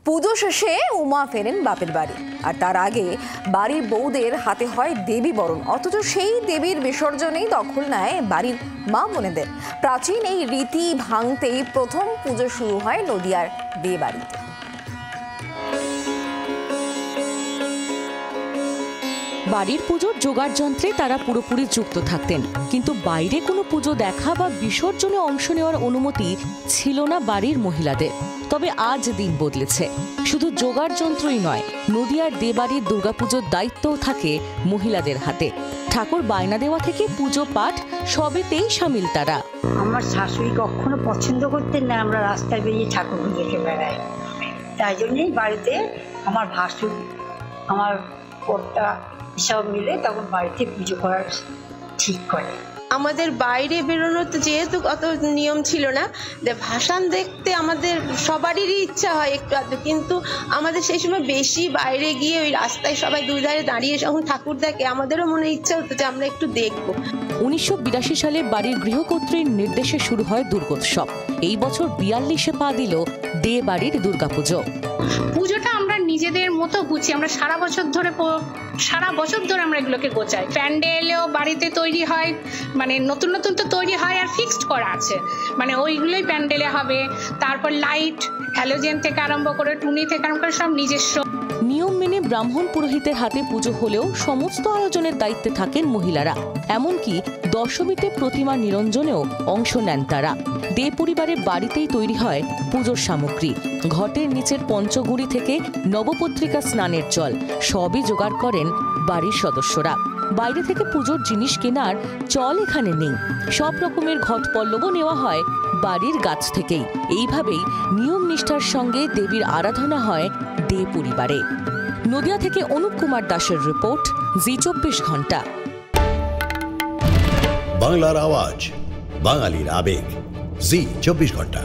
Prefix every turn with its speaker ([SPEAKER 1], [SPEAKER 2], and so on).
[SPEAKER 1] পুজো শেষে উমা ফেরেন বাপের বাড়ি, আর তার আগে বাড়ির বউদের হাতে হয় দেবী বরণ। অথচ সেই দেবীর বিসর্জনেই দখল নেয় বাড়ির মা বোনেদের। প্রাচীন এই রীতি ভাঙতেই প্রথম পুজো শুরু হয় নদিয়ার দে বাড়িতে।
[SPEAKER 2] বাড়ির পুজোর জোগাড় যন্ত্রে তারা পুরোপুরি যুক্ত থাকতেন, কিন্তু বাইরে কোনো পুজো দেখা বা বিসর্জনে অংশ নেওয়ার অনুমতি ছিল না বাড়ির মহিলাদের। তবে আজ দিন বদলেছে। শুধু জোগাড় যন্ত্রই নয়, নদিয়ার দে বাড়ির দুর্গাপুজোর দায়িত্বও থাকে মহিলাদের হাতে। ঠাকুর বায়না দেওয়া থেকে পুজো পাঠ সবেতেই সামিল তারা।
[SPEAKER 3] আমার শাশুড়ি কখনো পছন্দ করতেন না আমরা রাস্তায় বেরিয়ে ঠাকুর দেখে বেড়াই, তাই জন্যই বাড়িতে আমার ভাসুর আমার কর্তা সব মিলে তখন বাড়িতে পুজো করার ঠিক করে।
[SPEAKER 4] আমাদের বাইরে বেরোনোর তো যেহেতু অত নিয়ম ছিল না, যে ভাসান দেখতে আমাদের সবারই ইচ্ছা হয় একটু আধটু, কিন্তু আমাদের সেই সময় বেশি বাইরে গিয়ে ওই রাস্তায় সবাই দুই ধারে দাঁড়িয়ে যখন ঠাকুর দেখে আমাদেরও মনে ইচ্ছা হতো যে আমরা একটু দেখবো।
[SPEAKER 2] 1982 সালে বাড়ির গৃহকর্ত্রীর নির্দেশে শুরু হয় দুর্গোৎসব। এই বছর 42-এ পা দিল দে বাড়ির দুর্গাপুজো।
[SPEAKER 5] পুজোটা আমরা নিজেদের মতো গুছিয়ে আমরা সারা বছর ধরে আমরা এগুলোকে গোছাই। প্যান্ডেলও বাড়িতে তৈরি হয়, মানে নতুন নতুন তো তৈরি হয় আর ফিক্সড করা আছে, মানে ওইগুলোই প্যান্ডেলে হবে। তারপর লাইট, হ্যালোজেন থেকে আরম্ভ করে টুনি থেকে আরম্ভ করে সব নিজস্ব।
[SPEAKER 2] নিয়ম মেনে ব্রাহ্মণ পুরোহিতের হাতে পুজো হলেও সমস্ত আয়োজনের দায়িত্বে থাকেন মহিলারা। এমনকি দশমীতে প্রতিমা নিরঞ্জনেও অংশ নেন তারা। দে পরিবারের বাড়িতেই তৈরি হয় পুজোর সামগ্রী। ঘটের নিচের পঞ্চগুড়ি থেকে নবপত্রিকা স্নানের জল সবই জোগাড় করেন বাড়ির সদস্যরা। বাইরে থেকে পুজোর জিনিস কেনার চল এখানে নেই। সব রকমের ঘট পল্লবও নেওয়া হয় বাড়ির গাছ থেকেই। এইভাবেই নিয়ম নিষ্ঠার সঙ্গে দেবীর আরাধনা হয় দে পরিবারে। নদিয়া থেকে অনুপ কুমার দাসের রিপোর্ট, জি 24 ঘন্টা।
[SPEAKER 6] বাংলার আওয়াজ, বাঙালির আবেগ, জি 24 ঘন্টা।